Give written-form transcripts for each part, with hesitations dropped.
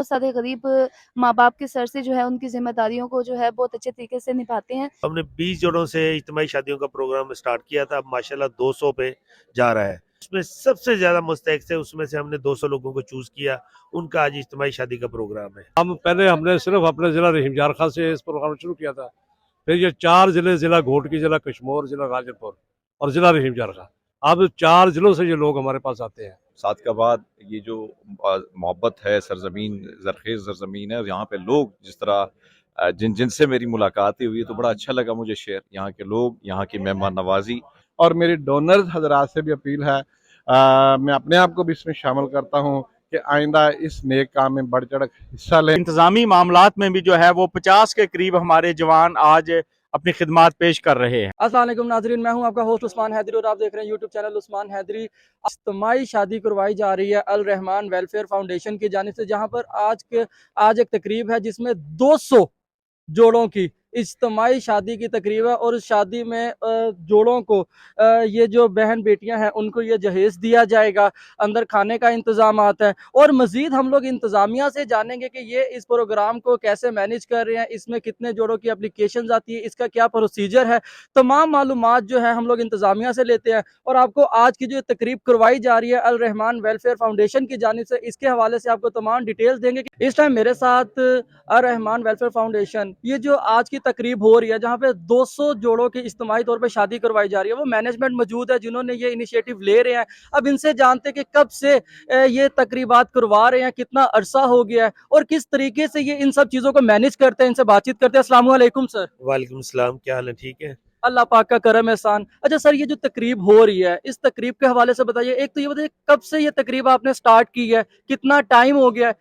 बहुत सारे गरीब माँ-बाप के सर से जो है उनकी ज़िम्मेदारियों को जो है बहुत अच्छे तरीके से निभाते हैं। हमने 20 जोड़ों से इज्तिमाई शादियों का प्रोग्राम स्टार्ट किया था, अब माशाल्लाह 200 पे जा रहा है। उसमें सबसे ज़्यादा मुस्तहक थे, उसमें से हमने 200 लोगों को चूज़ किया, उनका आज इज्तिमाई शादी का प्रोग्राम है। पहले हमने सिर्फ अपने ज़िला रहीम जारखा से इस प्रोग्राम शुरू किया था, फिर ये 4 ज़िले, ज़िला घोटकी, ज़िला कशमोर, ज़िला गाज़ीपुर और ज़िला रहीम जारखा, अब 4 ज़िलों से ये लोग हमारे पास आते हैं। सादकाबाद ये जो मोहब्बत है, सरजमीन ज़रख़ेज़ सरजमीन है, और यहाँ पे लोग जिस तरह जिनसे मेरी मुलाकातें हुई तो बड़ा अच्छा लगा मुझे। शेयर यहाँ के लोग, यहाँ की मेहमान नवाजी और मेरी डोनर हजरात से भी अपील है, मैं अपने आप को भी इसमें शामिल करता हूँ कि आइंदा इस नेक काम में बढ़ चढ़ हिस्सा लें। इंतजामी मामलात में भी जो है वो 50 के करीब हमारे जवान आज अपनी खिदमात पेश कर रहे हैं। अस्सलाम वालेकुम नाजरीन, मैं हूं आपका होस्ट उस्मान हैदरी और आप देख रहे हैं यूट्यूब चैनल उस्मान हैदरी। इज्तिमाई शादी करवाई जा रही है अल रहमान वेलफेयर फाउंडेशन की जानिब से, जहां पर आज एक तकरीब है जिसमें 200 जोड़ों की इज्तिमाई शादी की तकरीब है और उस शादी में जोड़ों को ये जो बहन बेटियां हैं उनको ये जहेज दिया जाएगा, अंदर खाने का इंतजाम आता है और मज़ीद हम लोग इंतज़ामिया से जानेंगे कि ये इस प्रोग्राम को कैसे मैनेज कर रहे हैं, इसमें कितने जोड़ों की एप्लीकेशन आती है, इसका क्या प्रोसीजर है। तमाम मालूमात जो है हम लोग इंतज़ामिया से लेते हैं और आपको आज की जो तकरीब करवाई जा रही है अल रहमान वेलफेयर फाउंडेशन की जानिब से, इसके हवाले से आपको तमाम डिटेल्स देंगे। इस टाइम मेरे साथ अल रहमान वेलफेयर फाउंडेशन ये जो आज की तकरीब हो रही है जहाँ पे 200 जोड़ों की इज्तिमाई तौर पे शादी करवाई जा रही है, वो मैनेजमेंट मौजूद है जिन्होंने ये इनिशिएटिव ले रहे हैं। अब इनसे जानते कि कब से ये तकरीबात करवा रहे हैं, कितना अरसा हो गया है और किस तरीके से ये इन सब चीज़ों को मैनेज करते हैं। इनसे बातचीत करते हैं। अस्सलाम वालेकुम सर। वालेकुम सलाम, क्या हाल है? ठीक है। अल्लाह पाक का करम एहसान। अच्छा सर, ये जो तकरीब हो रही है इस तकरीब के हवाले से बताइए। एक तो ये बताइए कब से ये तकरीब आपने स्टार्ट की है, कितना टाइम हो गया है?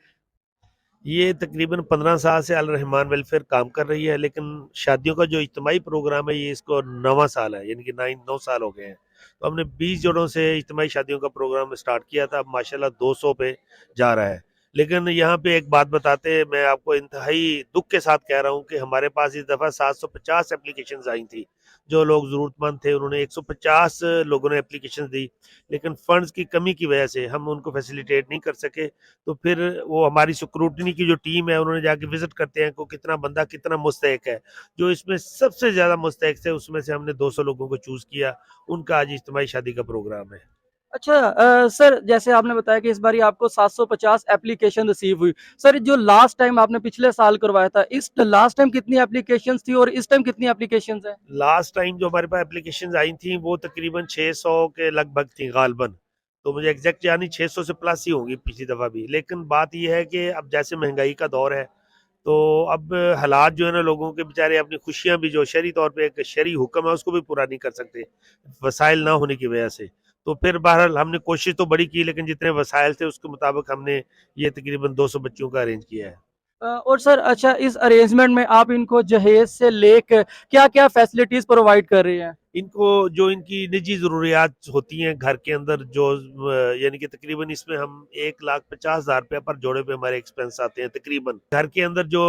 ये तकरीबन 15 साल से अल रहमान वेलफेयर काम कर रही है, लेकिन शादियों का जो इज्तिमाई प्रोग्राम है ये इसको 9वां साल है, यानी कि 9 साल हो गए हैं। तो हमने 20 जोड़ों से इज्तिमाई शादियों का प्रोग्राम स्टार्ट किया था, अब माशाल्लाह 200 पे जा रहा है। लेकिन यहाँ पे एक बात बताते हैं, मैं आपको इंतहाई दुख के साथ कह रहा हूँ कि हमारे पास इस दफ़ा 750 एप्लीकेशंस आई थी। जो लोग ज़रूरतमंद थे उन्होंने 150 लोगों ने एप्लीकेशन दी, लेकिन फंड्स की कमी की वजह से हम उनको फैसिलिटेट नहीं कर सके। तो फिर वो हमारी स्क्रूटनी की जो टीम है उन्होंने जाके विजिट करते हैं को कितना बंदा कितना मुस्तहक है। जो इसमें सबसे ज़्यादा मुस्तहक थे उसमें से हमने 200 लोगों को चूज़ किया, उनका आज इज्तिमाई शादी का प्रोग्राम है। अच्छा सर, जैसे आपने बताया कि इस बारी आपको 750 एप्लीकेशन रिसीव हुई। सर, जो लास्ट टाइम आपने पिछले साल करवाया था, इस लास्ट टाइम कितनी एप्लीकेशंस थी और इस टाइम कितनी एप्लीकेशंस हैं? लास्ट टाइम जो हमारे पास एप्लीकेशन आई थी वो तकरीबन 600 के लगभग थी गालबन। तो मुझे एग्जैक्ट यानी 600 से प्लस ही होंगी पिछली दफ़ा भी। लेकिन बात यह है कि अब जैसे महंगाई का दौर है तो अब हालात जो है ना, लोगों के बेचारे अपनी खुशियां भी जो शरी तौर पे एक शरी हुक्म है उसको भी पूरा नहीं कर सकते, वसाइल ना होने की वजह से। तो फिर बहरहाल हमने कोशिश तो बड़ी की, लेकिन जितने वसाइल थे उसके मुताबिक हमने ये तकरीबन 200 बच्चों का अरेंज किया है। और सर अच्छा, इस अरेंजमेंट में आप इनको जहेज से लेकर क्या-क्या फैसिलिटीज़ प्रोवाइड कर रहे हैं? इनको जो इनकी निजी ज़रूरियात होती हैं घर के अंदर जो यानी कि तकरीबन इसमें हम 1,50,000 रुपये पर जोड़े पे हमारे एक्सपेंस आते हैं तकरीबन। घर के अंदर जो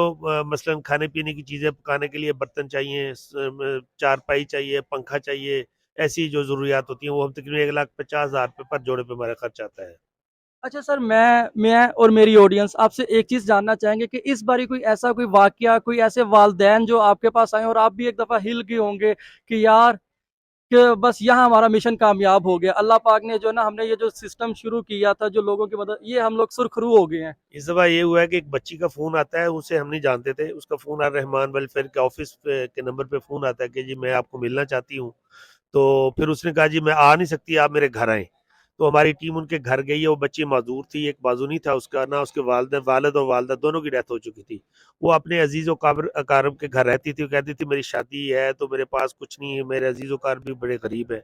मसलन खाने पीने की चीज़ें पकाने के लिए बर्तन चाहिए, चारपाई चाहिए, पंखा चाहिए, ऐसी जो ज़रूरियात होती हैं वो हम तकरीबन 1,50,000 रुपये पर जोड़े पे हमारा खर्च आता है। अच्छा सर, मैं और मेरी ऑडियंस आपसे एक चीज़ जानना चाहेंगे कि इस बारी कोई ऐसा कोई वाक़या, कोई ऐसे वालिदैन जो आपके पास आए और आप भी एक दफ़ा हिल गए होंगे कि यार कि बस यहाँ हमारा मिशन कामयाब हो गया। अल्लाह पाक ने जो ना, हमने ये जो सिस्टम शुरू किया था जो लोगों की मदद, ये हम लोग सुरखरू हो गए हैं। इस दफ़ा ये हुआ है कि एक बच्ची का फ़ोन आता है, उसे हम नहीं जानते थे। उसका फ़ोन अल रहमान वेलफेयर के ऑफ़िस के नंबर पे फ़ोन आता है कि जी मैं आपको मिलना चाहती हूँ। तो फिर उसने कहा जी मैं आ नहीं सकती, आप मेरे घर आएँ। तो हमारी टीम उनके घर गई है, वो बच्ची माज़ूर थी, एक बाजू नहीं था उसका, ना उसके वालिद और वालिदा दोनों की डेथ हो चुकी थी। वो अपने अज़ीज़ अकारब के घर रहती थी, वो कहती थी मेरी शादी है तो मेरे पास कुछ नहीं है, मेरे अज़ीज़ अकारब भी बड़े गरीब हैं।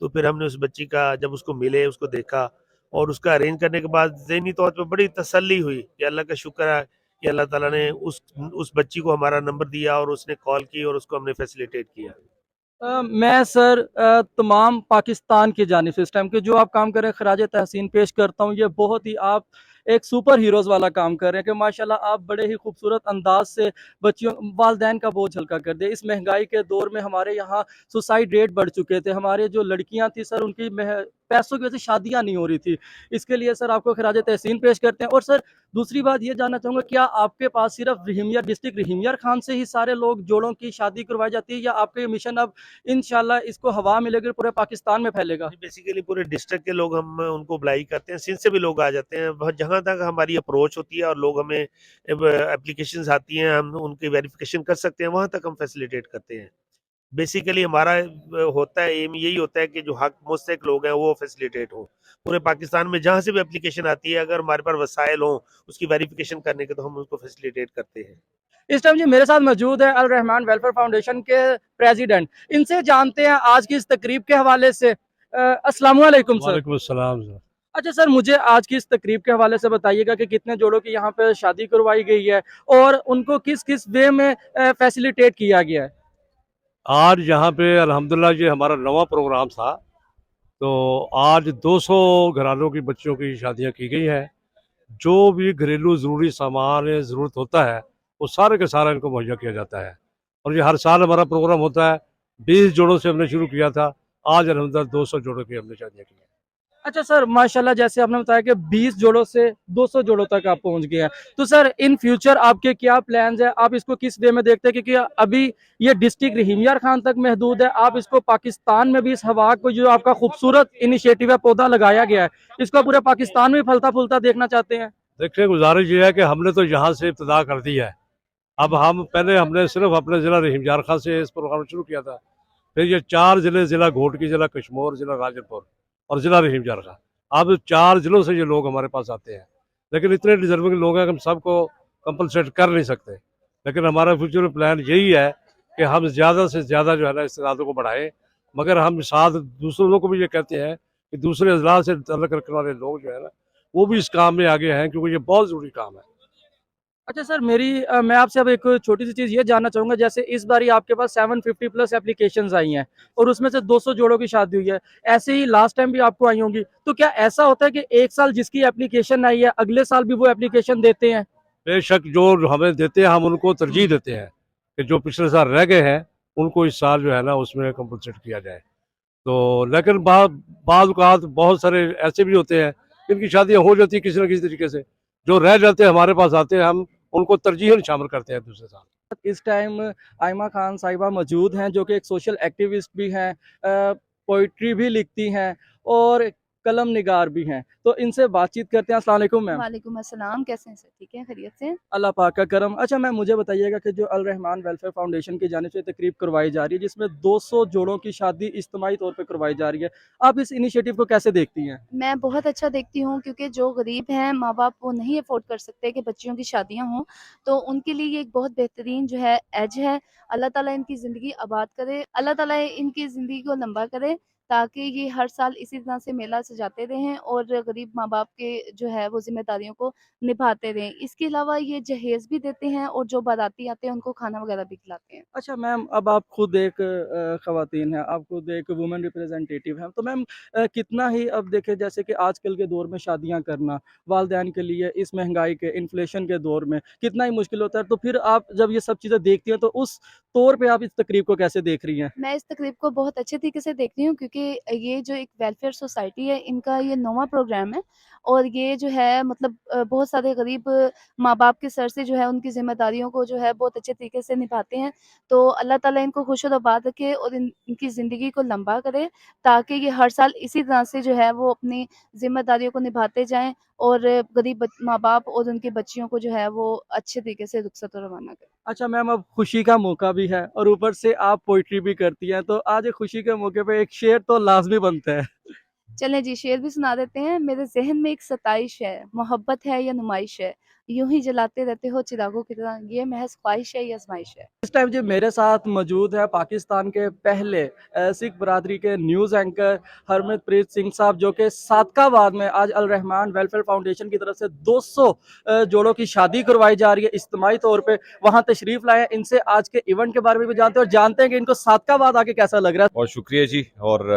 तो फिर हमने उस बच्ची का जब उसको मिले, उसको देखा और उसका अरेंज करने के बाद ज़हनी तौर पे बड़ी तसल्ली हुई कि अल्लाह का शुक्र है कि अल्लाह ताला ने उस बच्ची को हमारा नंबर दिया और उसने कॉल की और उसको हमने फैसिलिटेट किया। मैं सर तमाम पाकिस्तान की जानिब से इस टाइम के जो आप काम कर रहे हैं खराज तहसीन पेश करता हूँ। ये बहुत ही आप एक सुपर हीरोज़ वाला काम कर रहे हैं कि माशाल्लाह आप बड़े ही खूबसूरत अंदाज से बच्चियों वालिदैन का बोझ हल्का कर दिया। इस महंगाई के दौर में हमारे यहाँ सुसाइड रेट बढ़ चुके थे। हमारे जो लड़कियाँ थी सर, उनकी पैसों की वजह से शादियां नहीं हो रही थी। इसके लिए सर आपको खराज तहसीन पेश करते हैं। और सर दूसरी बात ये जानना चाहूँगा, क्या आपके पास सिर्फ रोहिंग्या डिस्ट्रिक्ट रोहिंग्या खान से ही सारे लोग जोड़ों की शादी करवाई जाती है, या आपका ये मिशन अब इंशाल्लाह इसको हवा मिलेगी पूरे पाकिस्तान में फैलेगा? बेसिकली पूरे डिस्ट्रिक्ट के लोग हम उनको अप्लाई करते हैं, सिंध से भी लोग आ जाते हैं। जहाँ तक हमारी अप्रोच होती है और लोग हमें एप्लीकेशंस आती हैं, हम उनकी वेरिफिकेशन कर सकते हैं, वहाँ तक हम फैसिलिटेट करते हैं। बेसिकली हमारा होता है, एम यही होता है कि जो हक मुस्तहिक लोग हैं वो फैसिलिटेट हो। पूरे पाकिस्तान में जहाँ से भी एप्लीकेशन आती है, अगर हमारे पास वसाइल हों उसकी वेरिफिकेशन करने के, तो हम उसको फैसिलिटेट करते हैं। इस टाइम जी मेरे साथ मौजूद है अल रहमान वेलफेयर फाउंडेशन के प्रेसिडेंट। इनसे जानते हैं आज की इस तकरीब के हवाले से। अस्सलाम वालेकुम सर। वालेकुम अस्सलाम सर। अच्छा सर, मुझे आज की इस तकरीब के हवाले से बताइएगा कि कितने जोड़ों की यहाँ पे शादी करवाई गई है और उनको किस किस वे में फैसिलिटेट किया गया है। आज यहाँ पे अल्हम्दुलिल्लाह ये हमारा नवा प्रोग्राम था, तो आज 200 घरानों की बच्चियों की शादियाँ की गई हैं। जो भी घरेलू ज़रूरी सामान ज़रूरत होता है वो सारे का सारा इनको मुहैया किया जाता है। और ये हर साल हमारा प्रोग्राम होता है। 20 जोड़ों से हमने शुरू किया था, आज अल्हम्दुलिल्लाह 200 जोड़ों की हमने शादियाँ की हैं। अच्छा सर, माशाल्लाह जैसे आपने बताया कि 20 जोड़ों से 200 जोड़ों तक आप पहुंच गए हैं, तो सर इन फ्यूचर आपके क्या प्लान्स हैं? आप इसको किस वे में देखते हैं? क्योंकि अभी ये डिस्ट्रिक्ट रोहिंग्या खान तक महदूद है, आप इसको पाकिस्तान में भी इस हवा को, जो आपका खूबसूरत इनिशिएटिव है, पौधा लगाया गया है, इसको पूरे पाकिस्तान में फलता फूलता देखना चाहते हैं? देखिए, गुजारिश ये है कि हमने तो यहाँ से इब्तिदा कर दी है। अब हमने सिर्फ अपने ज़िला रहीमयार खां से इस प्रोग्राम शुरू किया था। फिर ये 4 ज़िले, ज़िला घोटकी, ज़िला कशमोर, ज़िला गाजरपुर और ज़िला रहीमयार खां, अब 4 ज़िलों से ये लोग हमारे पास आते हैं। लेकिन इतने डिजर्विंग लोग हैं कि हम सबको कंपलसेट कर नहीं सकते। लेकिन हमारा फ्यूचर प्लान यही है कि हम ज़्यादा से ज़्यादा जो है ना इस्तेदादों को बढ़ाएं। मगर हम साथ दूसरों लोगों को भी ये कहते हैं कि दूसरे अजला से तल्लुक़ रखने वाले लोग जो है ना, वो भी इस काम में आगे हैं, क्योंकि ये बहुत ज़रूरी काम है। अच्छा सर, मैं आपसे अब एक छोटी सी चीज़ ये जानना चाहूँगा, जैसे इस बारी आपके पास 750 प्लस एप्लीकेशंस आई हैं और उसमें से 200 जोड़ों की शादी हुई है। ऐसे ही लास्ट टाइम भी आपको आई होंगी, तो क्या ऐसा होता है कि एक साल जिसकी एप्लीकेशन आई है अगले साल भी वो एप्लीकेशन देते हैं? बेशक जो हमें देते हैं हम उनको तरजीह देते हैं कि जो पिछले साल रह गए हैं उनको इस साल जो है ना उसमें कंपलसेट किया जाए। तो लेकिन बाज़ औक़ात बहुत सारे ऐसे भी होते हैं जिनकी शादियाँ हो जाती है किसी न किसी तरीके से, जो रह जाते हैं हमारे पास आते हैं, हम उनको तरजीहन शामिल करते हैं दूसरे साल। इस टाइम आयमा खान साहिबा मौजूद हैं, जो कि एक सोशल एक्टिविस्ट भी हैं, पोइट्री भी लिखती हैं और कलम निगार भी हैं। तो इनसे बातचीत करते हैं। अस्सलाम वालेकुम मैम। वालेकुम अस्सलाम, कैसे हैं सर? ठीक है, खैरियत से? अल्लाह पाक का करम। अच्छा मैम, मुझे बताइएगा कि जो अल रहमान वेलफेयर फाउंडेशन की जानिब से तकरीब करवाई जा रही है, जिसमें 200 जोड़ों की शादी इज्तिमाई तौर पे करवाई जा रही है, आप इस इनिशिएटिव को कैसे देखती हैं? मैं बहुत अच्छा देखती हूँ, क्योंकि जो गरीब हैं, माँ-बाप वो नहीं अफ़ोर्ड कर सकते कि बच्चियों की शादियाँ हों, तो उनके लिए ये एक बहुत बेहतरीन जो है एज है। अल्लाह ताला इनकी ज़िंदगी आबाद करे, अल्लाह ताला इनकी ज़िंदगी को लंबा करे, ताकि ये हर साल इसी तरह से मेला सजाते रहें और गरीब माँ-बाप के जो है वो ज़िम्मेदारियों को निभाते रहें। इसके अलावा ये जहेज़ भी देते हैं और जो बाराती आते हैं उनको खाना वगैरह भी खिलाते हैं। अच्छा मैम, अब आप खुद एक ख़वातीन हैं, आप खुद एक वुमेन रिप्रेजेंटेटिव हैं, तो मैम कितना ही अब देखें, जैसे कि आजकल के दौर में शादियां करना वालिदैन के लिए इस महंगाई के, इन्फ्लेशन के दौर में कितना ही मुश्किल होता है, तो फिर आप जब ये सब चीज़ें देखती हैं तो उस तौर पे आप इस तकरीब को कैसे देख रही हैं? मैं इस तकरीब को बहुत अच्छे तरीके से देखती हूँ, क्योंकि ये जो एक वेलफेयर सोसाइटी है, इनका ये नौवां प्रोग्राम है और ये जो है मतलब बहुत सारे गरीब माँ-बाप के सर से जो है उनकी ज़िम्मेदारियों को जो है बहुत अच्छे तरीके से निभाते हैं। तो अल्लाह ताला इनको खुश और आबाद रखे और इनकी ज़िंदगी को लंबा करे, ताकि ये हर साल इसी तरह से जो है वो अपनी ज़िम्मेदारियों को निभाते जाएँ और गरीब माँ-बाप और उनकी बच्चियों को जो है वो अच्छे तरीके से रुख़सत और रवाना करें। अच्छा मैम, अब खुशी का मौका भी है और ऊपर से आप पोइट्री भी करती हैं, तो आज एक खुशी के मौके पे एक शेर तो लाज़मी बनता है। चलें जी, शेर भी सुना देते हैं। मेरे ज़हन में एक सताइश है, मोहब्बत है या नुमाइश है, यूँ ही जलाते रहते हो चिरागों की तरह, ये महज़ ख्वाहिश है या आज़माइश है। इस टाइम जी मेरे साथ मौजूद है पाकिस्तान के पहले सिख बरादरी के न्यूज़ एंकर हरमनप्रीत सिंह साहब, जो कि सादकाबाद में आज अल रहमान वेलफेयर फाउंडेशन की तरफ से 200 जोड़ों की शादी करवाई जा रही है इज्तिमाई तौर पे, वहाँ तशरीफ़ लाए हैं। इनसे आज के इवेंट के बारे में भी जानते हैं और जानते हैं कि इनको सादकाबाद आके कैसा लग रहा है। बहुत शुक्रिया जी। और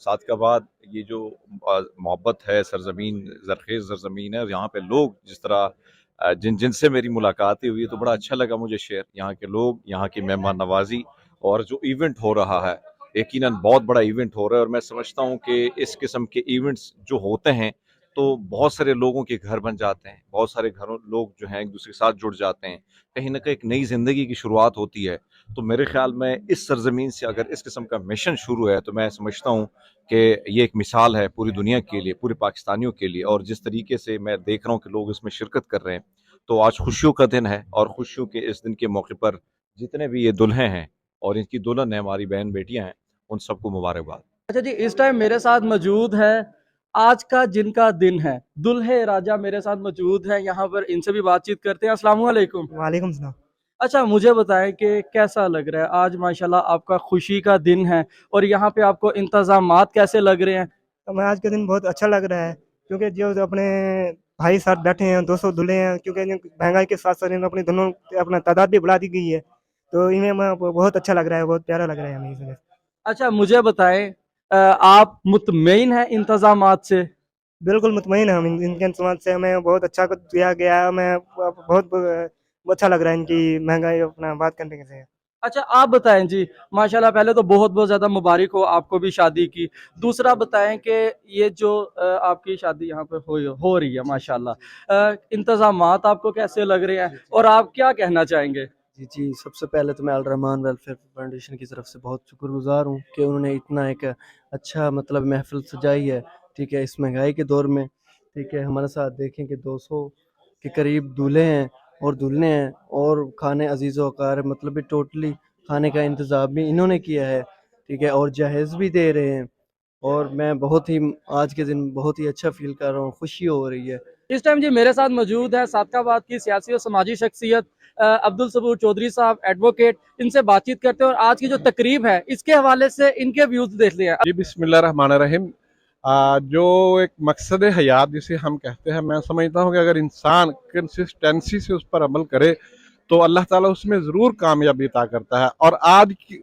सादकाबाद, ये जो मोहब्बत है, सरजमीन ज़रख़ेज़ सरजमीन है, और यहाँ पे लोग जिस तरह जिनसे मेरी मुलाकातें हुई है, तो बड़ा अच्छा लगा मुझे शेयर। यहाँ के लोग, यहाँ की मेहमान नवाजी और जो इवेंट हो रहा है, यकीनन बहुत बड़ा इवेंट हो रहा है और मैं समझता हूँ कि इस किस्म के इवेंट्स जो होते हैं तो बहुत सारे लोगों के घर बन जाते हैं, बहुत सारे घरों लोग जो हैं एक दूसरे के साथ जुड़ जाते हैं, कहीं ना कहीं एक नई ज़िंदगी की शुरुआत होती है। तो मेरे ख्याल में इस सरजमीन से अगर इस किस्म का मिशन शुरू है तो मैं समझता हूँ कि ये एक मिसाल है पूरी दुनिया के लिए, पूरे पाकिस्तानियों के लिए। और जिस तरीके से मैं देख रहा हूँ कि लोग इसमें शिरकत कर रहे हैं, तो आज खुशियों का दिन है और खुशियों के इस दिन के मौके पर जितने भी ये दुल्हे हैं और इनकी दुल्हन है, हमारी बहन बेटियां हैं, उन सबको मुबारकबाद। अच्छा जी, इस टाइम मेरे साथ मौजूद है आज का जिनका दिन है, दुल्हे राजा मेरे साथ मौजूद है यहाँ पर, इनसे भी बातचीत करते हैं। अस्सलाम वालेकुम। वालेकुम सलाम। अच्छा, मुझे बताएं कि कैसा लग रहा है आज, माशाल्लाह आपका खुशी का दिन है और यहाँ पे आपको इंतजामात कैसे लग रहे हैं? तो मैं आज का दिन बहुत अच्छा लग रहा है क्योंकि जो अपने भाई साथ बैठे हैं 200 दूल्हे हैं, क्योंकि महंगाई के साथ साथ अपनी दोनों अपना तादाद भी बढ़ा दी गई है, तो इन्हें मैं बहुत अच्छा लग रहा है, बहुत प्यारा लग रहा है हमें इसमें। अच्छा, मुझे बताएं आप मुतमईन हैं इंतजामात से? बिल्कुल मुतमईन है हम इनके इंतजाम से, हमें बहुत अच्छा कुछ दिया गया है, हमें बहुत अच्छा लग रहा है इनकी महंगाई अपना बात करने से। अच्छा, आप बताएं जी, माशाल्लाह पहले तो बहुत बहुत ज़्यादा मुबारक हो आपको भी शादी की। दूसरा बताएं कि ये जो आपकी शादी यहाँ पे हो रही है माशाल्लाह, इंतज़ामात आपको कैसे लग रहे हैं और आप क्या कहना चाहेंगे? जी जी, सबसे पहले तो मैं अल रहमान वेलफेयर फाउंडेशन की तरफ से बहुत शुक्रगुजार हूँ कि उन्होंने इतना एक अच्छा मतलब महफ़िल सजाई है, ठीक है, इस महंगाई के दौर में, ठीक है। हमारे साथ देखें कि 200 के करीब दूल्हे हैं और दुल्हनें हैं और खाने अज़ीज़ व अक़ारिब मतलब भी टोटली खाने का इंतज़ाम भी इन्होंने किया है, ठीक है, और जहेज़ भी दे रहे हैं। और मैं बहुत ही आज के दिन बहुत ही अच्छा फ़ील कर रहा हूँ, खुशी हो रही है। इस टाइम जी मेरे साथ मौजूद है सादकाबाद की सियासी और समाजी शख्सियत अब्दुल सबूर चौधरी साहब, एडवोकेट। इनसे बातचीत करते हैं और आज की जो तकरीब है इसके हवाले से इनके व्यूज देखते हैं। जी बिस्मिल्लाहिर्रहमानिर्रहीम। जो एक मकसद हयात जिसे हम कहते हैं, मैं समझता हूँ कि अगर इंसान कंसिस्टेंसी से उस पर अमल करे तो अल्लाह ताला उसमें ज़रूर कामयाबी अता करता है। और आज की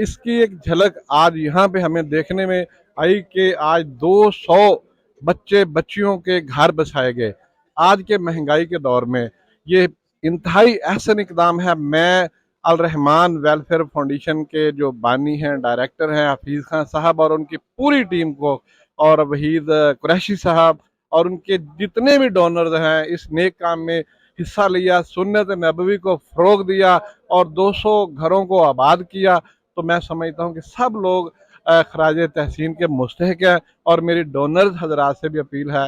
इसकी एक झलक आज यहाँ पे हमें देखने में आई कि आज 200 बच्चे बच्चियों के घर बसाए गए। आज के महंगाई के दौर में ये इंतहाई अहसन इकदाम है। मैं अल रहमान वेलफेयर फाउंडेशन के जो बानी हैं, डायरेक्टर हैं हफीज़ खान साहब और उनकी पूरी टीम को, और वहीद कुरैशी साहब और उनके जितने भी डोनर्स हैं, इस नेक काम में हिस्सा लिया, सुन्नत नबवी को फ़रोग दिया और 200 घरों को आबाद किया। तो मैं समझता हूँ कि सब लोग खराज तहसीन के मुस्तहिक है। और मेरी डोनर्स हजरात से भी अपील है,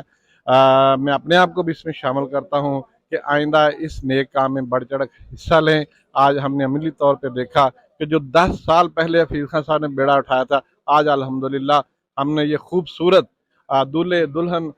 मैं अपने आप को भी इसमें शामिल करता हूँ कि आइंदा इस नेक काम में बढ़ चढ़ हिस्सा लें। आज हमने अमली तौर पे देखा कि जो 10 साल पहले हफीज़ खान साहब ने बेड़ा उठाया था, आज अल्हम्दुलिल्लाह हमने ये खूबसूरत दूल्हे दुल्हन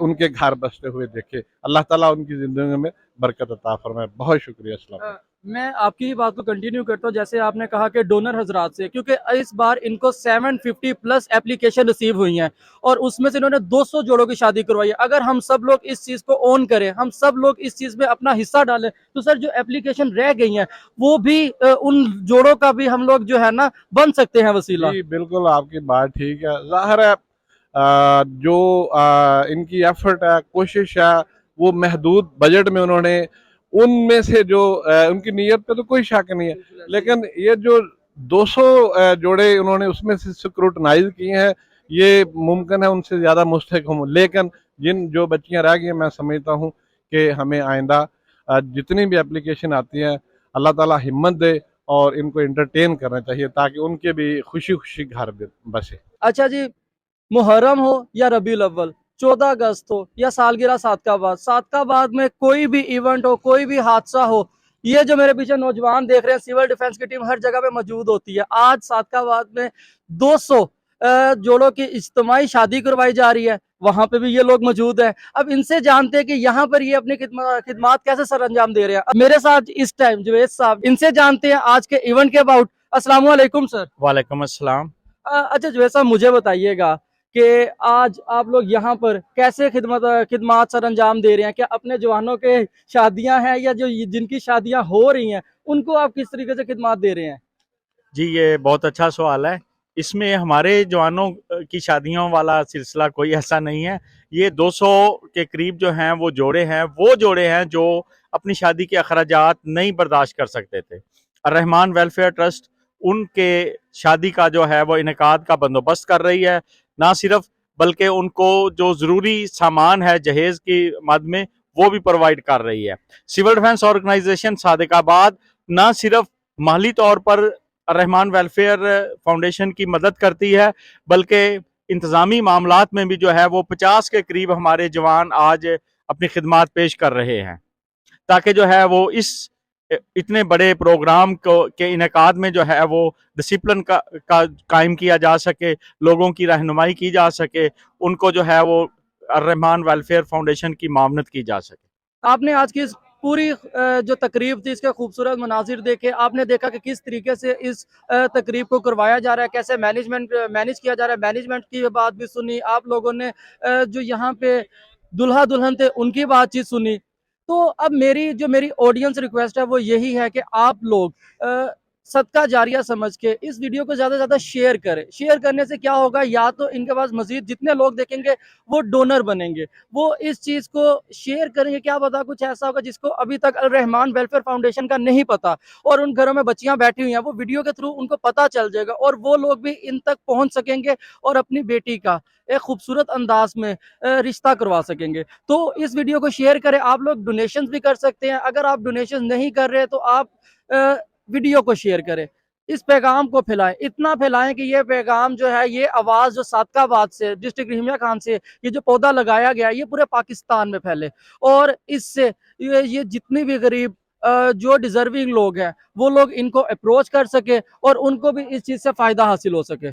उनके घर बसते हुए देखे। अल्लाह ताला उनकी ज़िंदगी में बरकत अता फरमाए। बहुत शुक्रिया। अस्सलाम। मैं आपकी ही बात को कंटिन्यू करता हूँ, जैसे आपने कहा कि डोनर हजरात से, क्योंकि इस बार इनको 750 प्लस एप्लीकेशन रिसीव हुई हैं और उसमें से इन्होंने 200 जोड़ों की शादी करवाई है। अगर हम सब लोग इस चीज़ को ओन करें, हम सब लोग इस चीज़ में अपना हिस्सा डालें, तो सर जो एप्लीकेशन रह गई हैं वो भी उन जोड़ों का भी हम लोग जो है ना बन सकते हैं वसीला। जी बिल्कुल, आपकी बात ठीक है। ज़ाहिर है जो इनकी एफर्ट है, कोशिश है, वो महदूद बजट में उन्होंने उनमें से जो उनकी नीयत पे तो कोई शक नहीं है, लेकिन ये जो 200 जोड़े उन्होंने उसमें से स्क्रूटनाइज किए हैं, ये मुमकिन है उनसे ज़्यादा मुस्तहिक हों। लेकिन जिन जो बच्चियां रह गई हैं, मैं समझता हूँ कि हमें आइंदा जितनी भी एप्लीकेशन आती हैं, अल्लाह ताला हिम्मत दे और इनको एंटरटेन करना चाहिए ताकि उनके भी खुशी खुशी घर बसे। अच्छा जी, मुहर्रम हो या रबीउल अव्वल, 14 अगस्त हो या सालगिरह सादकाबाद, सादकाबाद में कोई भी इवेंट हो, कोई भी हादसा हो, ये जो मेरे पीछे नौजवान देख रहे हैं, सिविल डिफेंस की टीम हर जगह पे मौजूद होती है। आज सादकाबाद में 200 जोड़ों की इज्तिमाई शादी करवाई जा रही है, वहां पे भी ये लोग मौजूद हैं। अब इनसे जानते हैं कि यहाँ पर ये अपनी खिदमात कैसे सर अंजाम दे रहे हैं। अब मेरे साथ इस टाइम जुवैद साहब, इनसे जानते हैं आज के इवेंट के अबाउट। अस्सलाम वालेकुम सर। वालेकुम अस्सलाम। अच्छा जुवैद साहब, मुझे बताइएगा कि आज आप लोग यहाँ पर कैसे खिदमात सर अंजाम दे रहे हैं? क्या अपने जवानों के शादियां हैं या जो जिनकी शादियां हो रही हैं उनको आप किस तरीके से खिदमात दे रहे हैं? जी, ये बहुत अच्छा सवाल है। इसमें हमारे जवानों की शादियों वाला सिलसिला कोई ऐसा नहीं है। ये 200 के करीब जो हैं वो जोड़े हैं जो अपनी शादी के अखराजात नहीं बर्दाश्त कर सकते थे। रहमान वेलफेयर ट्रस्ट उनके शादी का जो है वो इनेकाद का बंदोबस्त कर रही है। ना सिर्फ बल्कि उनको जो ज़रूरी सामान है जहेज़ की मद में वो भी प्रोवाइड कर रही है। सिविल डिफेंस ऑर्गेनाइजेशन सादिकाबाद ना सिर्फ माली तौर पर रहमान वेलफेयर फाउंडेशन की मदद करती है, बल्कि इंतज़ामी मामलात में भी जो है वो 50 के करीब हमारे जवान आज अपनी खिदमात पेश कर रहे हैं, ताकि जो है वो इस इतने बड़े प्रोग्राम को के इनेकाद में जो है वो डिसिप्लिन का कायम किया जा सके, लोगों की रहनुमाई की जा सके, उनको जो है वो रहमान वेलफेयर फाउंडेशन की मामनत की जा सके। आपने आज की इस पूरी जो तकरीब थी इसके खूबसूरत मनाजिर देखे, आपने देखा कि किस तरीके से इस तकरीब को करवाया जा रहा है, कैसे मैनेज किया जा रहा है। मैनेजमेंट की बात भी सुनी आप लोगों ने, जो यहाँ पे दुल्हा दुल्हन थे उनकी बातचीत सुनी। तो अब मेरी ऑडियंस रिक्वेस्ट है वो यही है कि आप लोग सदका जारिया समझ के इस वीडियो को ज़्यादा से ज़्यादा शेयर करें। शेयर करने से क्या होगा, या तो इनके पास मजीद जितने लोग देखेंगे वो डोनर बनेंगे, वो इस चीज़ को शेयर करेंगे। क्या पता कुछ ऐसा होगा जिसको अभी तक अल रहमान वेलफेयर फाउंडेशन का नहीं पता, और उन घरों में बच्चियां बैठी हुई हैं, वो वीडियो के थ्रू उनको पता चल जाएगा और वो लोग भी इन तक पहुंच सकेंगे और अपनी बेटी का एक खूबसूरत अंदाज में रिश्ता करवा सकेंगे। तो इस वीडियो को शेयर करें। आप लोग डोनेशंस भी कर सकते हैं। अगर आप डोनेशन नहीं कर रहे तो आप वीडियो को शेयर करें, इस पैगाम को फैलाएं, इतना फैलाएं कि ये पैगाम जो है, ये आवाज़ जो सादकाबाद से डिस्ट्रिक्ट रहीमिया खान से ये जो पौधा लगाया गया है, ये पूरे पाकिस्तान में फैले, और इससे ये जितनी भी गरीब जो डिजर्विंग लोग हैं वो लोग इनको अप्रोच कर सके और उनको भी इस चीज़ से फ़ायदा हासिल हो सके।